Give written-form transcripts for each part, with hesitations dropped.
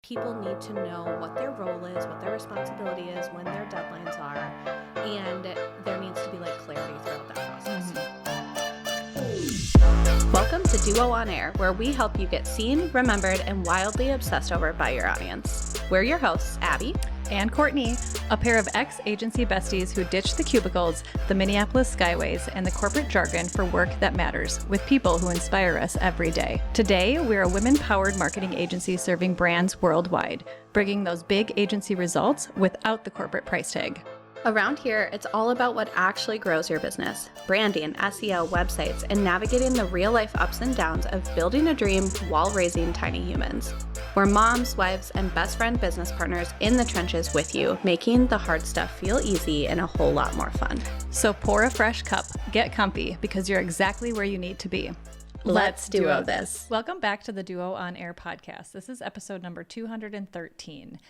People need to know what their role is, what their responsibility is, when their deadlines are, and there needs to be like clarity throughout that process. Welcome to Duo On Air, where we help you get seen, remembered, and wildly obsessed over by your audience. We're your hosts, Abby and Courtney, a pair of ex-agency besties who ditched the cubicles, the Minneapolis skyways, and the corporate jargon for work that matters, with people who inspire us every day. Today, we're a women-powered marketing agency serving brands worldwide, bringing those big agency results without the corporate price tag. Around here, it's all about what actually grows your business: branding, SEO, websites, and navigating the real-life ups and downs of building a dream while raising tiny humans. We're moms, wives, and best friend business partners in the trenches with you, making the hard stuff feel easy and a whole lot more fun. So pour a fresh cup, get comfy, because you're exactly where you need to be. Let's duo this. Welcome back to the Duo On Air podcast. This is episode number 213.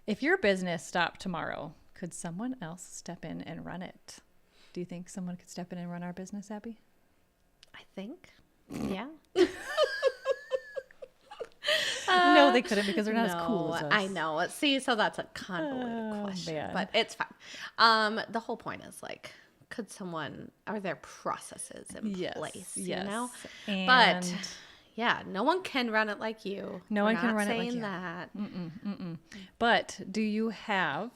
If your business stopped tomorrow, could someone else step in and run it? Do you think someone could step in and run our business, Abby? I think. Yeah. No, they couldn't, because they're not as cool as us. I know. See, so that's a convoluted question, man. but it's fine. The whole point is like, could someone, are there processes in place, you know? But yeah, no one can run it like you. No one can run it like saying you. that. But do you have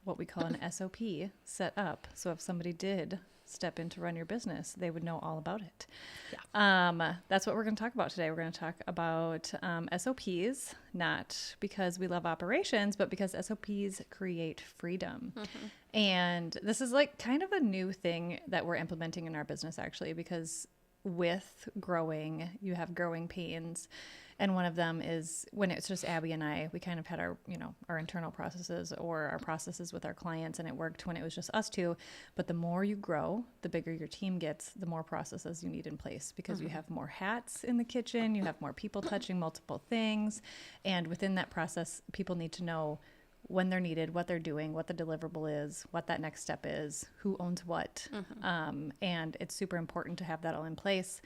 what we call an SOP set up, so if somebody did step in to run your business, they would know all about it? Yeah. That's what we're going to talk about today. We're going to talk about SOPs, not because we love operations, but because SOPs create freedom. And this is like kind of a new thing that we're implementing in our business, actually, because with growing, you have growing pains. And one of them is when it's just Abby and I, we kind of had our, our internal processes or our processes with our clients, and it worked when it was just us two. But the more you grow, the bigger your team gets, the more processes you need in place, because you have more hats in the kitchen, you have more people touching multiple things. And within that process, people need to know when they're needed, what they're doing, what the deliverable is, what that next step is, who owns what. And it's super important to have that all in place,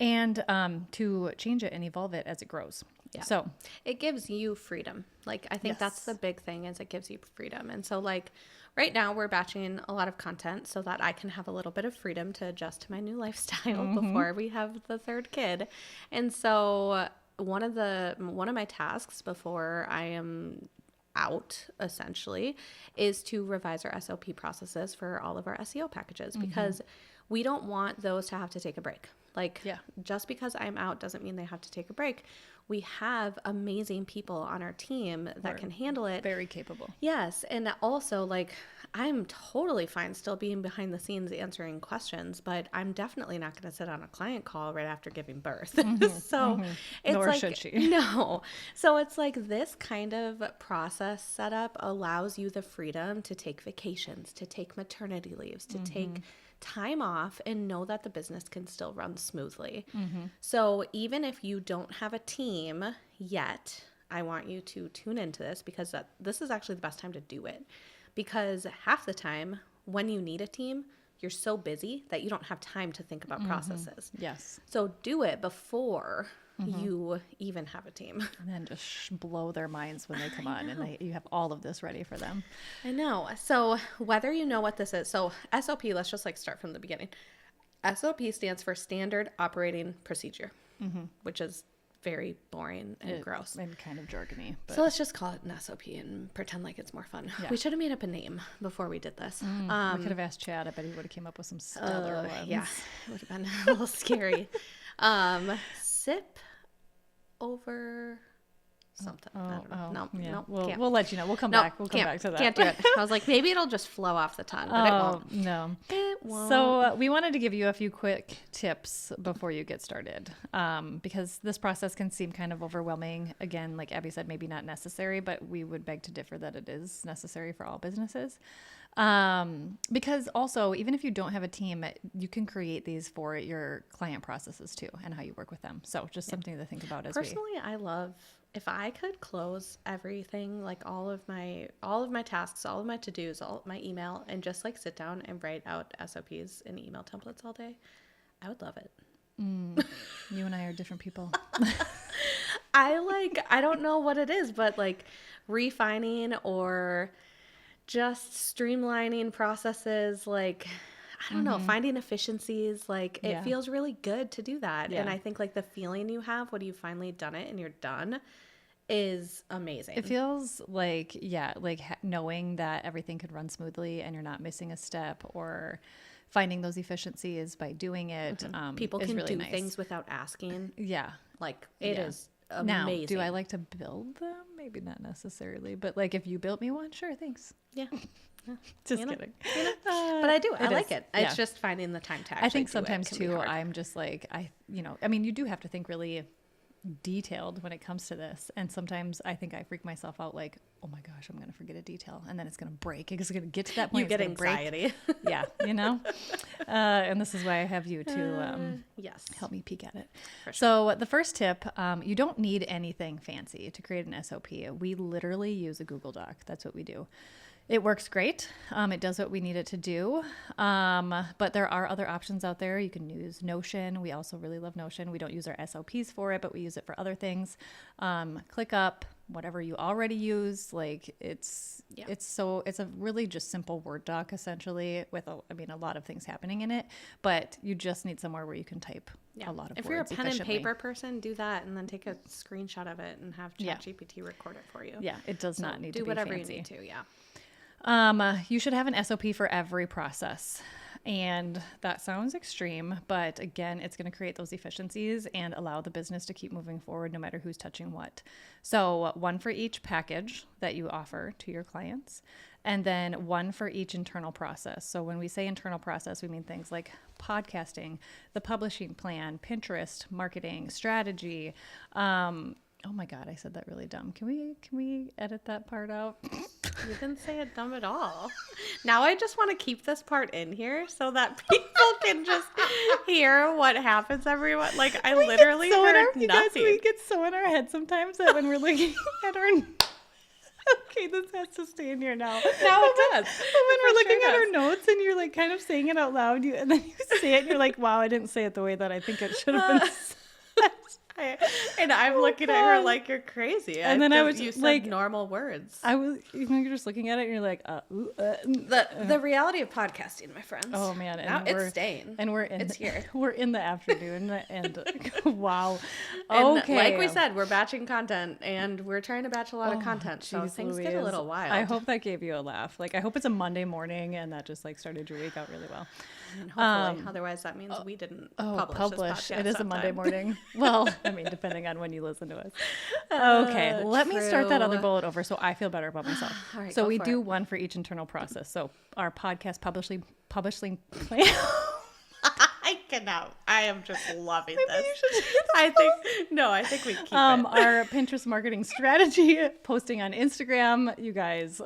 and to change it and evolve it as it grows. Yeah. So it gives you freedom. Like, I think that's the big thing, is it gives you freedom. And so like right now we're batching a lot of content so that I can have a little bit of freedom to adjust to my new lifestyle before we have the third kid. And so one of my tasks before I am out, essentially, is to revise our SOP processes for all of our SEO packages, because we don't want those to have to take a break. Like, just because I'm out doesn't mean they have to take a break. We have amazing people on our team that can handle it. Very capable. Yes. And also, like, I'm totally fine still being behind the scenes answering questions, but I'm definitely not going to sit on a client call right after giving birth. So it's Nor like, should she. No. So it's like this kind of process setup allows you the freedom to take vacations, to take maternity leaves, to take time off, and know that the business can still run smoothly. So even if you don't have a team yet, I want you to tune into this, because this is actually the best time to do it. Because half the time when you need a team, you're so busy that you don't have time to think about processes. Yes. So do it before you even have a team. And then just blow their minds when they come on, and you have all of this ready for them. I know. So whether you know what this is, so SOP, let's just like start from the beginning. SOP stands for Standard Operating Procedure, which is very boring and gross. And kind of jargony. But So let's just call it an SOP and pretend like it's more fun. Yeah. We should have made up a name before we did this. We could have asked Chad. I bet he would have came up with some stellar ones. Yeah, it would have been a little scary. Sip over something. I don't know. No, we'll let you know. We'll come back. We'll come back to that. Can't do it. I was like, maybe it'll just flow off the tongue, but it won't. No. It won't. So we wanted to give you a few quick tips before you get started, because this process can seem kind of overwhelming. Again, like Abby said, maybe not necessary, but we would beg to differ that it is necessary for all businesses. Because also, even if you don't have a team, you can create these for your client processes too, and how you work with them. So just something to think about as Personally, I love, if I could close everything, like all of my tasks, all of my to-dos, all of my email, and just like sit down and write out SOPs and email templates all day, I would love it. You and I are different people. I don't know what it is, but like refining or just streamlining processes, like, I don't know, finding efficiencies, like it feels really good to do that. Yeah. And I think like the feeling you have when you've finally done it and you're done is amazing. It feels like, knowing that everything could run smoothly and you're not missing a step or finding those efficiencies by doing it. People is can really do nice. things without asking. Yeah. Like it Yeah. is amazing. Now, do I like to build them? Maybe not necessarily, but like if you built me one, sure, thanks. Yeah. Just kidding. But I do. I like it. Yeah. It's just finding the time to actually I think do it sometimes can be too, hard. I'm just like, I mean, you do have to think really detailed when it comes to this. And sometimes I think I freak myself out like, oh my gosh, I'm going to forget a detail. And then it's going to break. It's going to get to that point. You get anxiety. Yeah. And this is why I have you to Yes. help me peek at it. For sure. So the first tip, you don't need anything fancy to create an SOP. We literally use a Google Doc. That's what we do. It works great. It does what we need it to do. But there are other options out there. You can use Notion. We also really love Notion. We don't use our SOPs for it, but we use it for other things. ClickUp, whatever you already use. Like it's a really just simple Word doc essentially with a lot of things happening in it, but you just need somewhere where you can type a lot of if words you're a pen efficiently. and paper person, do that and then take a screenshot of it and have ChatGPT record it for you. Yeah, it does not need to be do whatever fancy. you need to. Yeah. You should have an SOP for every process. And that sounds extreme, but again, it's going to create those efficiencies and allow the business to keep moving forward no matter who's touching what. So one for each package that you offer to your clients, and then one for each internal process. So when we say internal process, we mean things like podcasting, the publishing plan, Pinterest, marketing, strategy. Oh my God, I said that really dumb. Can we edit that part out? You didn't say it dumb at all. Now I just want to keep this part in here so that people can just hear what happens everyone. Like I literally heard nothing. We get so in our head sometimes that when we're looking at our... Okay, this has to stay in here now. Now it does. When we're looking at our notes and you're like kind of saying it out loud, and then you say it and you're like, wow, I didn't say it the way that I think it should have been said. And I'm looking at her like you're crazy. And then I was you said like normal words. You're just looking at it and you're like, The reality of podcasting, my friends. Oh man, and now it's staying. And it's here. We're in the afternoon, and wow. And okay, like we said, we're batching content, and we're trying to batch a lot of content, so geez things Louise. get a little wild. I hope that gave you a laugh. Like I hope it's a Monday morning, and that just like started your week out really well. And hopefully, otherwise that means we didn't publish this podcast It is a Monday sometime. morning. Well, I mean, depending on when you listen to us. Okay, let me start that other bullet over so I feel better about myself. All right, so go we for do it. one for each internal process. So our podcast publishing plan. I cannot. I am just loving this. I think we keep it. Our Pinterest marketing strategy, posting on Instagram, you guys,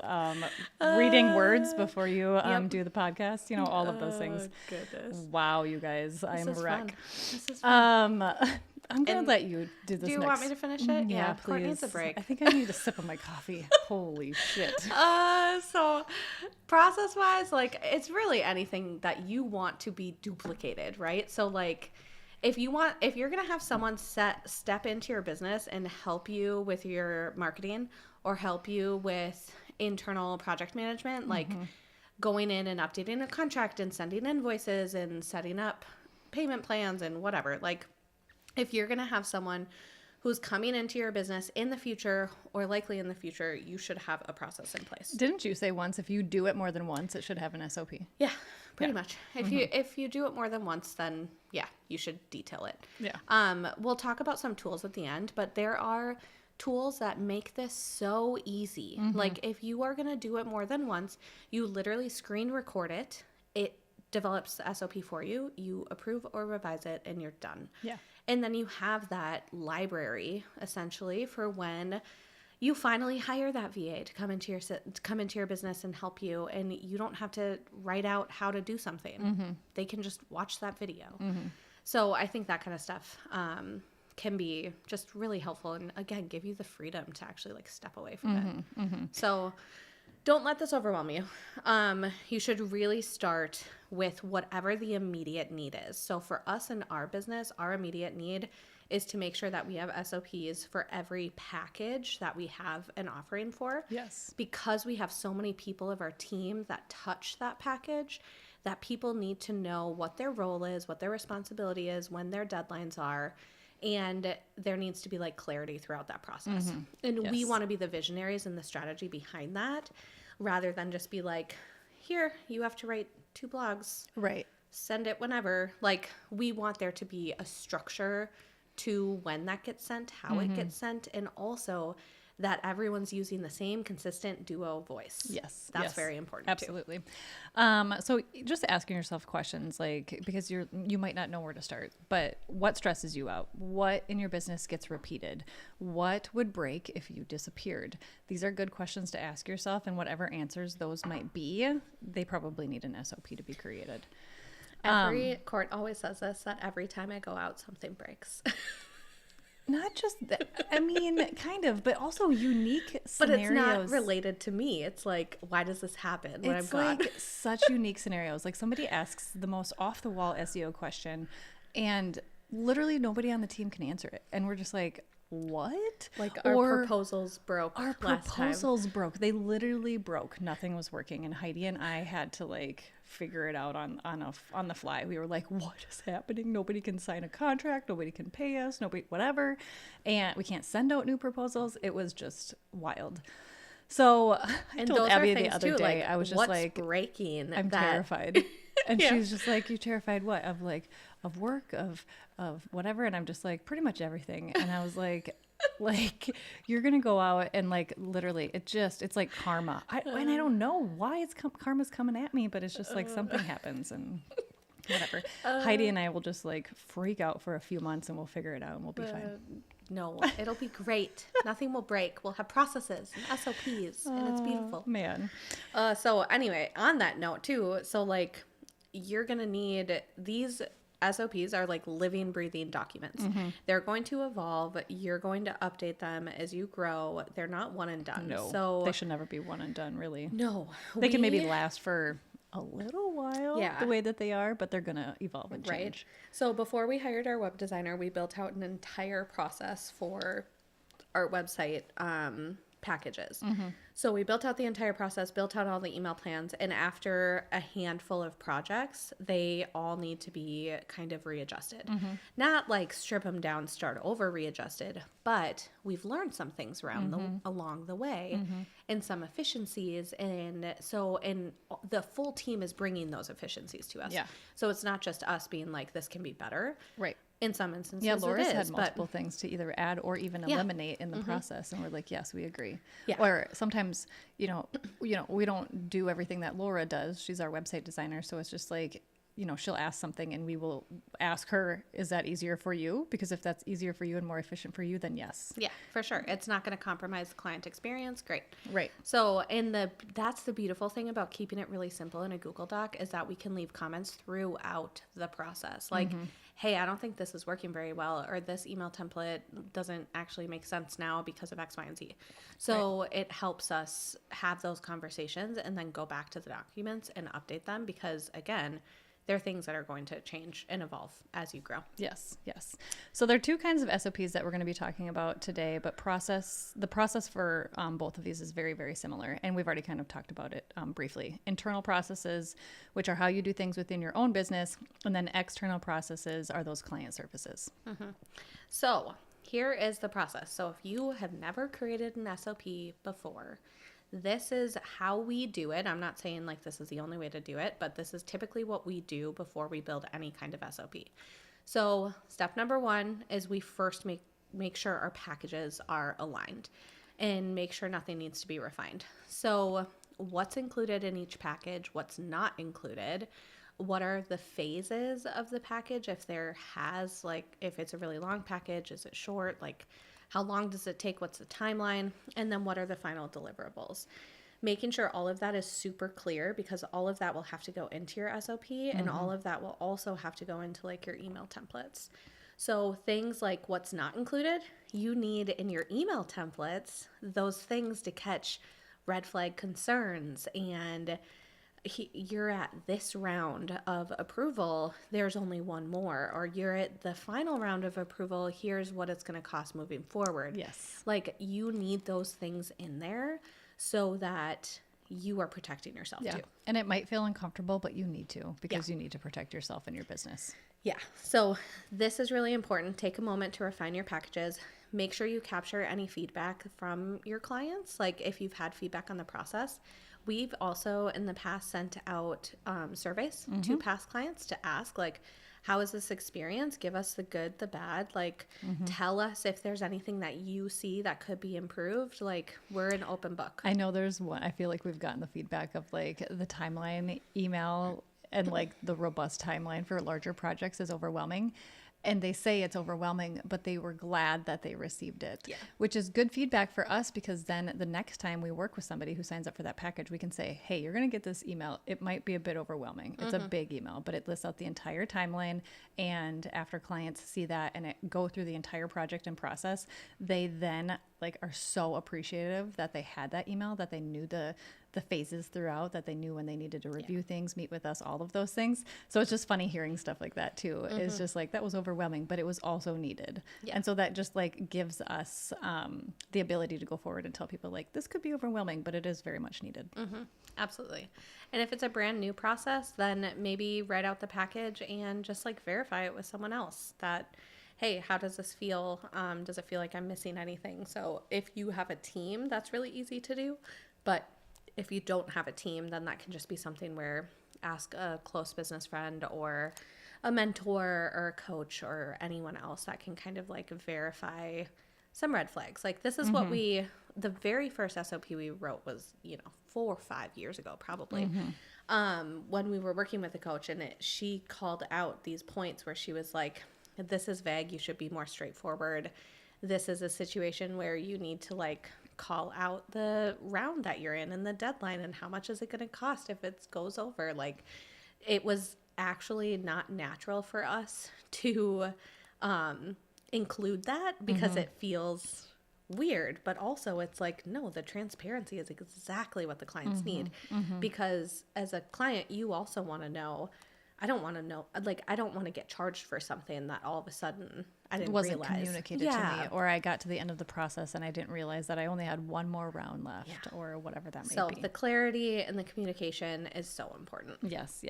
reading words before you do the podcast, all of those things. Goodness. Wow, you guys, I am a wreck. This is fun. I'm going to let you do this Do you want me to finish it? Yeah, Court please. needs a break. I think I need a sip of my coffee. Holy shit. So process-wise, like it's really anything that you want to be duplicated, right? So like if you're going to have someone step into your business and help you with your marketing or help you with internal project management, like going in and updating a contract and sending invoices and setting up payment plans and whatever, like if you're going to have someone who's coming into your business in the future or likely in the future, you should have a process in place. Didn't you say once if you do it more than once, it should have an SOP? Yeah, pretty much. If you do it more than once, then yeah, you should detail it. Yeah. We'll talk about some tools at the end, but there are tools that make this so easy. Like if you are going to do it more than once, you literally screen record it. It develops the SOP for you. You approve or revise it and you're done. Yeah. And then you have that library essentially for when you finally hire that VA to come into your business and help you, and you don't have to write out how to do something. They can just watch that video. So I think that kind of stuff can be just really helpful, and again, give you the freedom to actually like step away from it. So don't let this overwhelm you. You should really start with whatever the immediate need is. So for us in our business, our immediate need is to make sure that we have SOPs for every package that we have an offering for. Yes. Because we have so many people of our team that touch that package, that people need to know what their role is, what their responsibility is, when their deadlines are. And there needs to be like clarity throughout that process. And we want to be the visionaries and the strategy behind that, rather than just be like, here, you have to write 2 blogs. Right. Send it whenever. Like, we want there to be a structure to when that gets sent, how it gets sent, and also that everyone's using the same consistent duo voice. Yes. That's very important. Absolutely. So just asking yourself questions, like, because you might not know where to start, but what stresses you out? What in your business gets repeated? What would break if you disappeared? These are good questions to ask yourself, and whatever answers those might be, they probably need an SOP to be created. Every court always says this, that every time I go out, something breaks. Not just that, I mean, kind of, but also unique scenarios. But it's not related to me. It's like, why does this happen when I'm gone? Like such unique scenarios. Like somebody asks the most off-the-wall SEO question, and literally nobody on the team can answer it. And we're just like, what? Like our proposals broke. Our proposals broke. They literally broke. Nothing was working. And Heidi and I had to like figure it out on the fly. We were like, what is happening? Nobody can sign a contract. Nobody can pay us. Nobody, whatever. And we can't send out new proposals. It was just wild. So I told Abby the other day, I was just what's like, breaking? I'm terrified. And she was just like, you terrified what? Of like, of work, of whatever. And I'm just like, pretty much everything. And I was like, you're going to go out and like, literally, it's like karma. And I don't know why karma's coming at me, but it's just like something happens and whatever. Heidi and I will just like freak out for a few months and we'll figure it out and we'll be fine. No, it'll be great. Nothing will break. We'll have processes and SOPs and it's beautiful. Man. So anyway, on that note too, so like you're going to need these SOPs are like living, breathing documents. They're going to evolve. You're going to update them as you grow. They're not one and done. No, so they should never be one and done, really. No. They can maybe last for a little while, yeah, the way that they are, but they're going to evolve and change. Right. So before we hired our web designer, we built out an entire process for our website packages. So we built out the entire process, built out all the email plans, and after a handful of projects, they all need to be kind of readjusted. Not like strip them down, start over, readjusted, but we've learned some things along the way and some efficiencies. And the full team is bringing those efficiencies to us. Yeah. So it's not just us being like, this can be better. Right. In some instances, yeah, Laura's had multiple things to either add or even eliminate in the process, and we're like, yes, we agree. Yeah. Or sometimes, we don't do everything that Laura does. She's our website designer, so it's just like, she'll ask something, and we will ask her, "Is that easier for you?" Because if that's easier for you and more efficient for you, then yes. Yeah, for sure. It's not going to compromise the client experience. Great. Right. So, that's the beautiful thing about keeping it really simple in a Google Doc is that we can leave comments throughout the process. Like, hey, I don't think this is working very well, or this email template doesn't actually make sense now because of X, Y, and Z. So it helps us have those conversations and then go back to the documents and update them because, again, they're things that are going to change and evolve as you grow. Yes, yes. So there are 2 kinds of SOPs that we're going to be talking about today, but the process for both of these is very, very similar. And we've already kind of talked about it briefly. Internal processes, which are how you do things within your own business, and then external processes are those client services. So here is the process. So if you have never created an SOP before, this is how we do it. I'm not saying like this is the only way to do it, but this is typically what we do before we build any kind of SOP. So step number 1 is we first make sure our packages are aligned and make sure nothing needs to be refined. So what's included in each package, what's not included, what are the phases of the package, if it's a really long package, is it short, like how long does it take? What's the timeline? And then what are the final deliverables? Making sure all of that is super clear because all of that will have to go into your SOP and all of that will also have to go into like your email templates. So things like what's not included, you need in your email templates, those things to catch red flag concerns and you're at this round of approval, there's only one more, or you're at the final round of approval, here's what it's going to cost moving forward. Yes. Like, you need those things in there so that you are protecting yourself too. And it might feel uncomfortable, but you need to, because you need to protect yourself and your business. Yeah. So this is really important. Take a moment to refine your packages. Make sure you capture any feedback from your clients. Like, if you've had feedback on the process. We've also in the past sent out surveys to past clients to ask, like, how is this experience? Give us the good, the bad. Like, tell us if there's anything that you see that could be improved. Like, we're an open book. I know there's one. I feel like we've gotten the feedback of like the timeline email and like the robust timeline for larger projects is overwhelming. And they say it's overwhelming, but they were glad that they received it, which is good feedback for us, because then the next time we work with somebody who signs up for that package, we can say, hey, you're going to get this email. It might be a bit overwhelming. It's a big email, but it lists out the entire timeline. And after clients see that and it go through the entire project and process, they then like are so appreciative that they had that email, that they knew the phases throughout, that they knew when they needed to review things, meet with us, all of those things. So it's just funny hearing stuff like that too. It's just like, that was overwhelming, but it was also needed. And so that just like gives us the ability to go forward and tell people like, this could be overwhelming, but it is very much needed. Absolutely. And if it's a brand new process, then maybe write out the package and just like verify it with someone else that, hey, how does this feel? Does it feel like I'm missing anything? So if you have a team, that's really easy to do. But if you don't have a team, then that can just be something where ask a close business friend or a mentor or a coach or anyone else that can kind of like verify some red flags. Like, this is what the very first SOP we wrote was, 4 or 5 years ago, probably, when we were working with a coach, and she called out these points where she was like, this is vague. You should be more straightforward. This is a situation where you need to like call out the round that you're in and the deadline and how much is it going to cost if it goes over. Like, it was actually not natural for us to include that because it feels weird, but also it's like, no, the transparency is exactly what the clients need, because as a client, you also want to know, I don't want to get charged for something that all of a sudden I didn't wasn't realize. Communicated to me, or I got to the end of the process and I didn't realize that I only had one more round left, or whatever that may be. So the clarity and the communication is so important. Yes.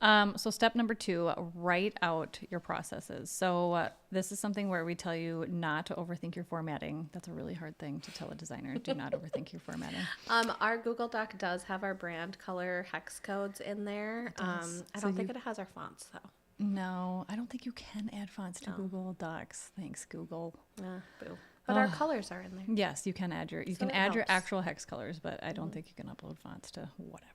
So step number 2, write out your processes. So this is something where we tell you not to overthink your formatting. That's a really hard thing to tell a designer. Do not overthink your formatting. Our Google Doc does have our brand color hex codes in there. I don't think it has our fonts though. No, I don't think you can add fonts to Google Docs. Thanks, Google. Boo. But our colors are in there. Yes, you can add your actual hex colors, but I don't think you can upload fonts to whatever.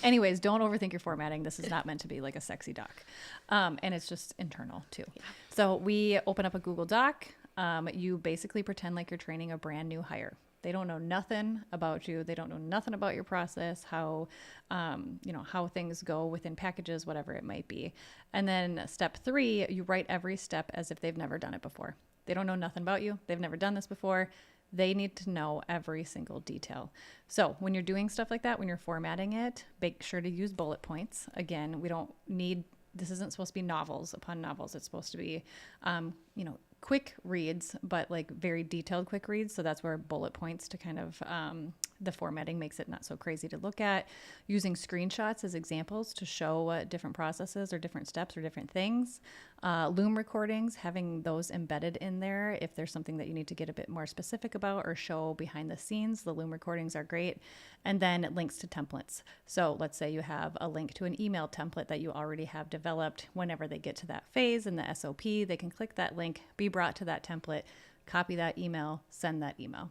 Anyways, don't overthink your formatting. This is not meant to be like a sexy doc. And it's just internal too. Yeah. So we open up a Google Doc. You basically pretend like you're training a brand new hire. They don't know nothing about you. They don't know nothing about your process, how things go within packages, whatever it might be. And then step 3, you write every step as if they've never done it before. They don't know nothing about you. They've never done this before. They need to know every single detail. So when you're doing stuff like that, when you're formatting it, make sure to use bullet points. Again, this isn't supposed to be novels upon novels. It's supposed to be, quick reads, but like very detailed quick reads. So that's where bullet points to kind of, the formatting makes it not so crazy to look at. Using screenshots as examples to show different processes or different steps or different things. Loom recordings, having those embedded in there if there's something that you need to get a bit more specific about or show behind the scenes. The Loom recordings are great. And then links to templates. So let's say you have a link to an email template that you already have developed. Whenever they get to that phase in the SOP, they can click that link, be brought to that template, copy that email, send that email.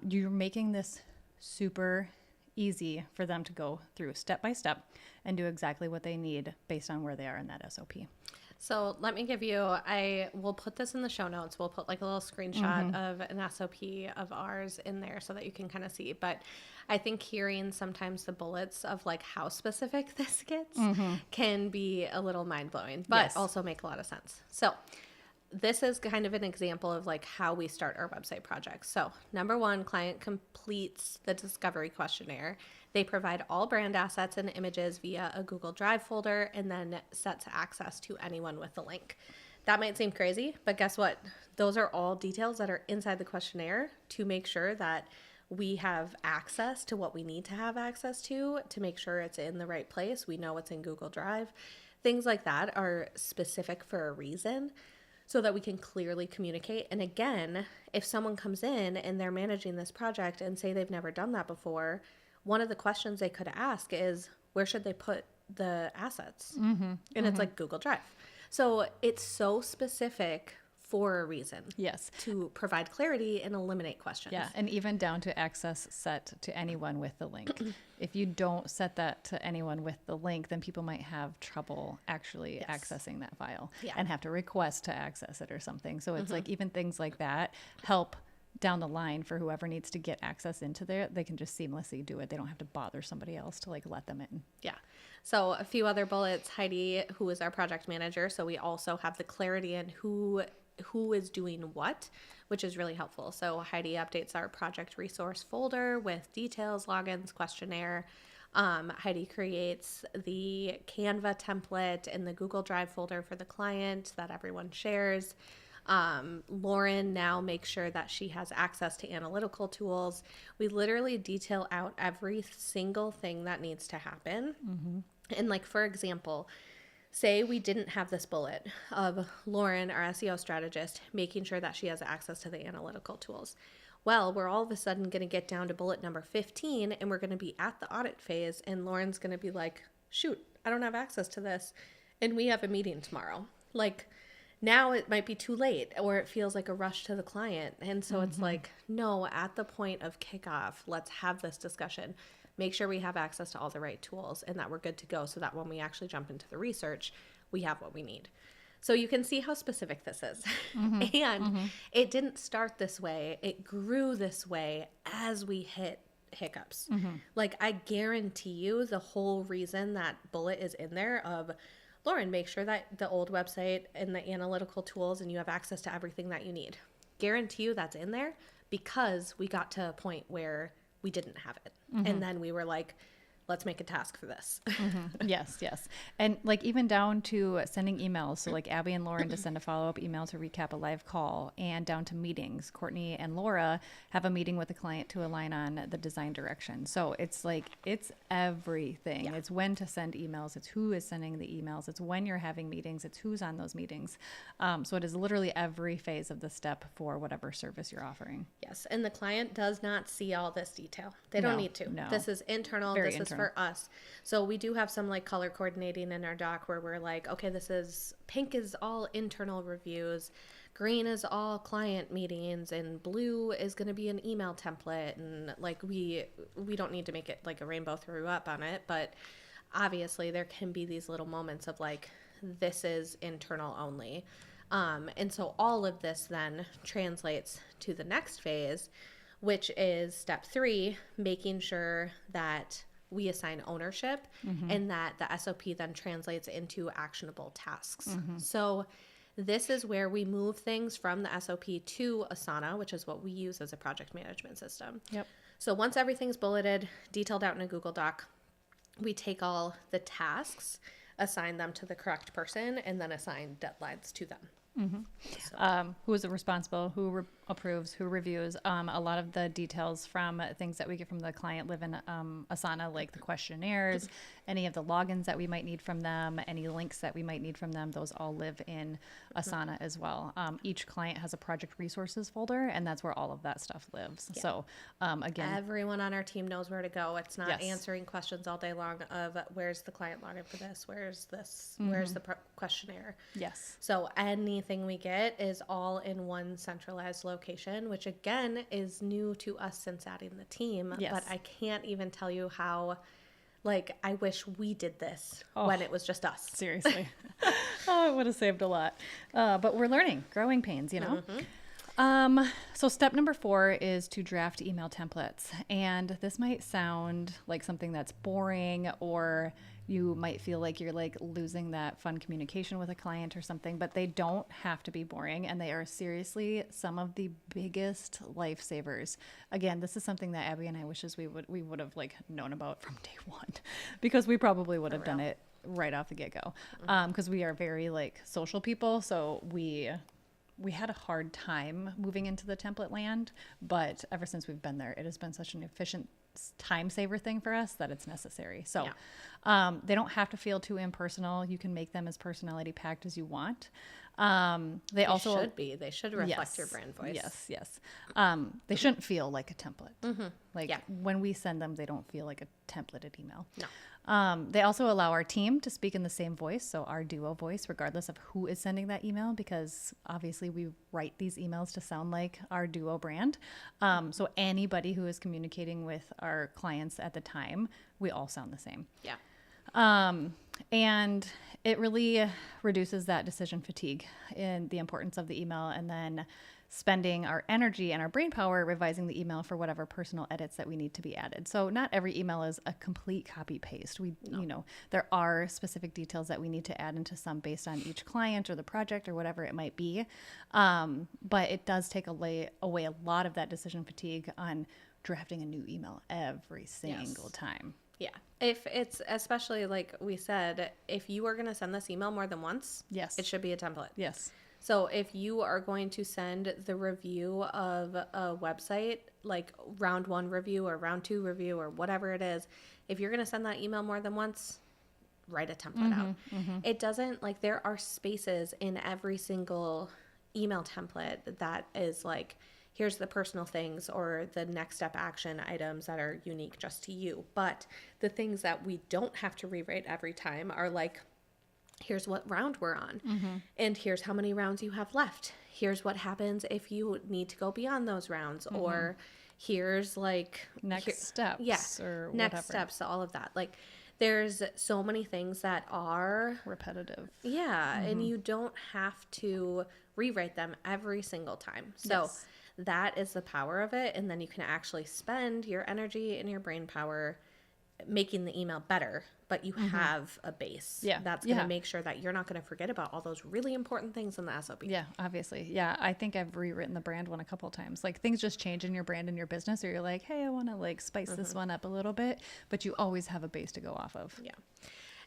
You're making this super easy for them to go through step by step and do exactly what they need based on where they are in that SOP. So let me give you, we'll put this in the show notes. We'll put like a little screenshot of an SOP of ours in there so that you can kind of see. But I think hearing sometimes the bullets of like how specific this gets can be a little mind blowing, but also make a lot of sense. So this is kind of an example of like how we start our website projects. So number one, client completes the discovery questionnaire. They provide all brand assets and images via a Google Drive folder and then sets access to anyone with the link. That might seem crazy, but guess what? Those are all details that are inside the questionnaire to make sure that we have access to what we need to have access to make sure it's in the right place. We know it's in Google Drive. Things like that are specific for a reason so that we can clearly communicate. And again, if someone comes in and they're managing this project and say they've never done that before, one of the questions they could ask is, where should they put the assets? And it's like Google Drive. So it's so specific for a reason. Yes. To provide clarity and eliminate questions. Yeah, and even down to access set to anyone with the link. If you don't set that to anyone with the link, then people might have trouble actually accessing that file and have to request to access it or something. So it's like even things like that help down the line for whoever needs to get access into there. They can just seamlessly do it. They don't have to bother somebody else to like let them in. Yeah. So a few other bullets, Heidi, who is our project manager. So we also have the clarity in who is doing what, which is really helpful. So Heidi updates our project resource folder with details, logins, questionnaire. Heidi creates the Canva template in the Google Drive folder for the client that everyone shares. Lauren now makes sure that she has access to analytical tools. We literally detail out every single thing that needs to happen. And like, for example, say we didn't have this bullet of Lauren, our SEO strategist, making sure that she has access to the analytical tools. Well, we're all of a sudden going to get down to bullet number 15 and we're going to be at the audit phase and Lauren's going to be like, shoot, I don't have access to this. And we have a meeting tomorrow. Like, now it might be too late or it feels like a rush to the client. And so it's like, no, at the point of kickoff, let's have this discussion. Make sure we have access to all the right tools and that we're good to go so that when we actually jump into the research, we have what we need. So you can see how specific this is. And it didn't start this way. It grew this way as we hit hiccups. Like, I guarantee you the whole reason that bullet is in there of, Lauren, make sure that the old website and the analytical tools and you have access to everything that you need. Guarantee you that's in there because we got to a point where we didn't have it. And then we were like, let's make a task for this. Yes. And like even down to sending emails. So like Abby and Lauren to send a follow-up email to recap a live call, and down to meetings. Courtney and Laura have a meeting with the client to align on the design direction. So it's like, it's everything. Yeah. It's when to send emails. It's who is sending the emails. It's when you're having meetings. It's who's on those meetings. So it is literally every phase of the step for whatever service you're offering. Yes. And the client does not see all this detail. They don't need to. No. This is internal. Very this internal. is for us. So we do have some like color coordinating in our doc where we're like, okay, this is pink is all internal reviews, green is all client meetings, and blue is going to be an email template. And like we don't need to make it like a rainbow threw up on it, but obviously there can be these little moments of like, this is internal only. And so all of this then translates to the next phase, which is step 3, making sure that we assign ownership and that the SOP then translates into actionable tasks. So this is where we move things from the SOP to Asana, which is what we use as a project management system. Yep. So once everything's bulleted, detailed out in a Google Doc, we take all the tasks, assign them to the correct person, and then assign deadlines to them. Who is responsible, who approves, who reviews. A lot of the details from things that we get from the client live in Asana, like the questionnaires, any of the logins that we might need from them, any links that we might need from them, those all live in Asana as well. Each client has a project resources folder, and that's where all of that stuff lives. Yeah. So again, everyone on our team knows where to go. It's not answering questions all day long of where's the client login for this, where's this, where's the questionnaire. Yes. So anything we get is all in one centralized location, which again is new to us since adding the team. Yes. But I can't even tell you how, like, I wish we did this when it was just us. Seriously. It would have saved a lot. But we're learning, growing pains, you know? So step number 4 is to draft email templates. And this might sound like something that's boring, or you might feel like you're like losing that fun communication with a client or something, but they don't have to be boring. And they are seriously some of the biggest lifesavers. Again, this is something that Abby and I wishes we would have like known about from day one, because we probably would have done it right off the get-go. Because we are very like social people. So we had a hard time moving into the template land, but ever since we've been there, it has been such an efficient time saver thing for us that it's necessary. So they don't have to feel too impersonal. You can make them as personality packed as you want. They also should be. They should reflect your brand voice. Yes. They shouldn't feel like a template. Like when we send them, they don't feel like a templated email. No. They also allow our team to speak in the same voice, so our duo voice, regardless of who is sending that email, because obviously we write these emails to sound like our duo brand. So anybody who is communicating with our clients at the time, we all sound the same. Yeah. And it really reduces that decision fatigue in the importance of the email, and then spending our energy and our brain power revising the email for whatever personal edits that we need to be added. So not every email is a complete copy paste. You know, there are specific details that we need to add into some based on each client or the project or whatever it might be. But it does take away a lot of that decision fatigue on drafting a new email every single time. Yeah. If it's, especially like we said, if you are going to send this email more than once, it should be a template. Yes. So if you are going to send the review of a website, like round 1 review or round 2 review or whatever it is, if you're going to send that email more than once, write a template out. It doesn't, like, there are spaces in every single email template that is like, here's the personal things or the next step action items that are unique just to you. But the things that we don't have to rewrite every time are like, here's what round we're on, and here's how many rounds you have left. Here's what happens if you need to go beyond those rounds, or here's like next steps or next whatever. steps, all of that. Like, there's so many things that are repetitive. Yeah, and you don't have to rewrite them every single time. So that is the power of it, and then you can actually spend your energy and your brain power making the email better, but you have a base. That's going to make sure that you're not going to forget about all those really important things in the SOP. Yeah, obviously. Yeah, I think I've rewritten the brand one a couple of times. Like, things just change in your brand and your business, or you're like, hey, I want to like spice this one up a little bit, but you always have a base to go off of. Yeah.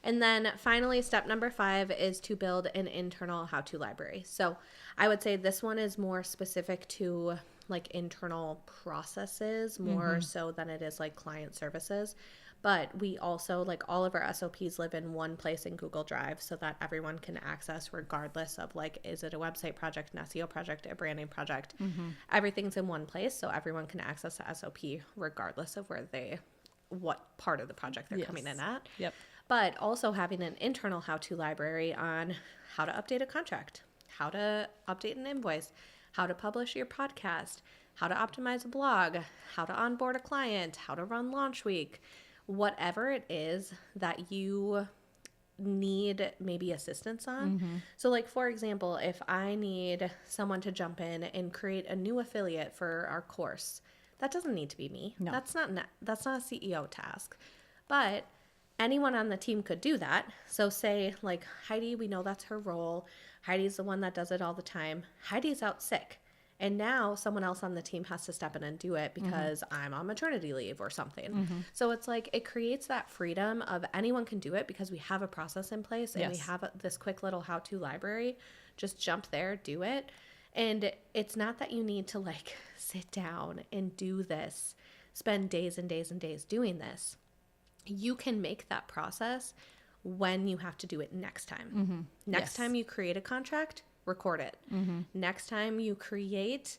And then finally, step number 5 is to build an internal how-to library. So I would say this one is more specific to like internal processes, more so than it is like client services. But we also, like, all of our SOPs live in one place in Google Drive so that everyone can access regardless of, like, is it a website project, an SEO project, a branding project? Everything's in one place so everyone can access the SOP regardless of what part of the project they're coming in at. Yep. But also having an internal how-to library on how to update a contract, how to update an invoice, how to publish your podcast, how to optimize a blog, how to onboard a client, how to run launch week. Whatever it is that you need maybe assistance on. So like, for example, if I need someone to jump in and create a new affiliate for our course, that doesn't need to be me. No. That's not a CEO task, but anyone on the team could do that. So say like Heidi, we know that's her role. Heidi's the one that does it all the time. Heidi's out sick. And now someone else on the team has to step in and do it because I'm on maternity leave or something. So it's like, it creates that freedom of anyone can do it because we have a process in place and we have this quick little how-to library. Just jump there, do it. And it's not that you need to like sit down and do this, spend days and days and days doing this. You can make that process when you have to do it next time. Next time you create a contract, record it. Next time you create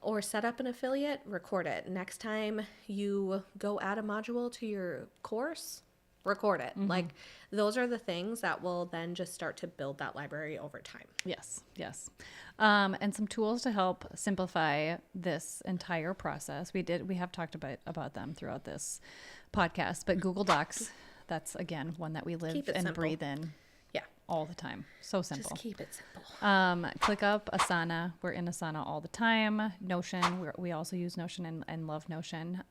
or set up an affiliate, record it. Next time you go add a module to your course, record it. Like, those are the things that will then just start to build that library over time. Yes. And some tools to help simplify this entire process. We have talked about them throughout this podcast, but Google Docs, that's again one that we live and breathe in all the time. So simple. Just keep it simple. Click up Asana. We're in Asana all the time. Notion. We also use Notion and love Notion.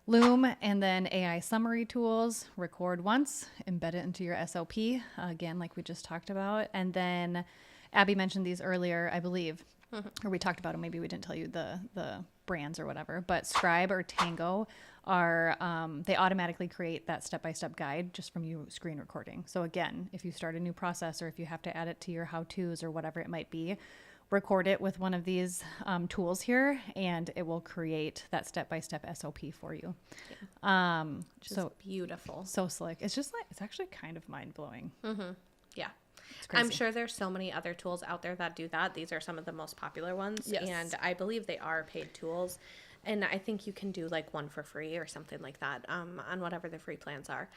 Loom, and then AI summary tools. Record once, embed it into your SOP, again, like we just talked about. And then Abby mentioned these earlier, I believe, or we talked about them. Maybe we didn't tell you the brands or whatever, but Scribe or Tango are, they automatically create that step-by-step guide just from you screen recording. So again, if you start a new process or if you have to add it to your how-tos or whatever it might be, record it with one of these tools here, and it will create that step-by-step SOP for you. Yeah. So beautiful. So slick. It's just like, it's actually kind of mind-blowing. Yeah. I'm sure there's so many other tools out there that do that. These are some of the most popular ones. Yes. And I believe they are paid tools. And I think you can do like one for free or something like that on whatever the free plans are.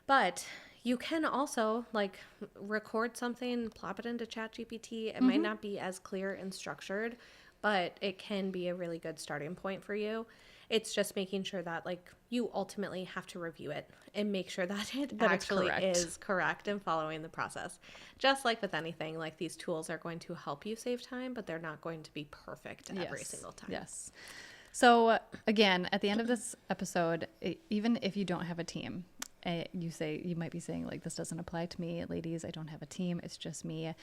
But you can also like record something, plop it into ChatGPT. It might not be as clear and structured, but it can be a really good starting point for you. It's just making sure that like you ultimately have to review it and make sure that it actually is correct and following the process. Just like with anything, like these tools are going to help you save time, but they're not going to be perfect every single time. Yes. So again, at the end of this episode, even if you don't have a team, you might be saying like, this doesn't apply to me, ladies, I don't have a team, it's just me.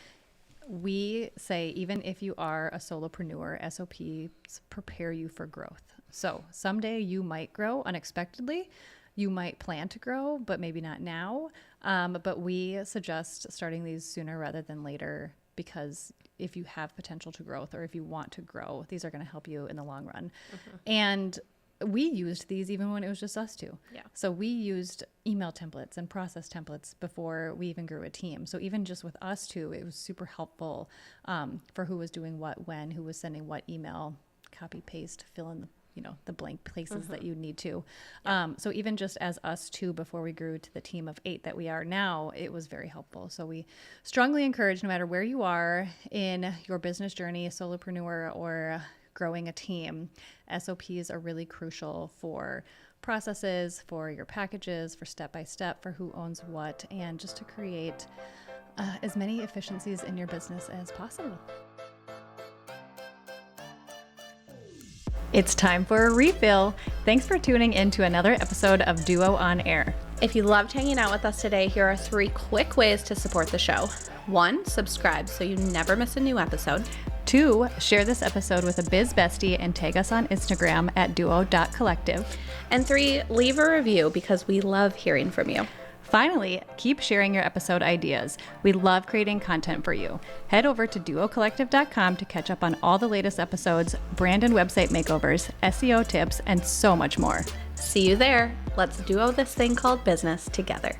We say, even if you are a solopreneur, SOPs prepare you for growth. So someday you might grow unexpectedly. You might plan to grow, but maybe not now. But we suggest starting these sooner rather than later, because if you have potential to growth or if you want to grow, these are going to help you in the long run. And we used these even when it was just us two. Yeah. So we used email templates and process templates before we even grew a team. So even just with us two, it was super helpful for who was doing what, when, who was sending what email, copy, paste, fill in the blank places that you need to. So even just as us two, before we grew to the team of 8 that we are now, it was very helpful. So we strongly encourage, no matter where you are in your business journey, a solopreneur or growing a team, SOPs are really crucial for processes, for your packages, for step-by-step, for who owns what, and just to create as many efficiencies in your business as possible. It's time for a refill. Thanks for tuning in to another episode of Duo on Air. If you loved hanging out with us today, here are 3 quick ways to support the show. 1, subscribe so you never miss a new episode. 2, share this episode with a biz bestie and tag us on Instagram at duo.collective. And 3, leave a review because we love hearing from you. Finally, keep sharing your episode ideas. We love creating content for you. Head over to duocollective.com to catch up on all the latest episodes, brand and website makeovers, SEO tips, and so much more. See you there. Let's duo this thing called business together.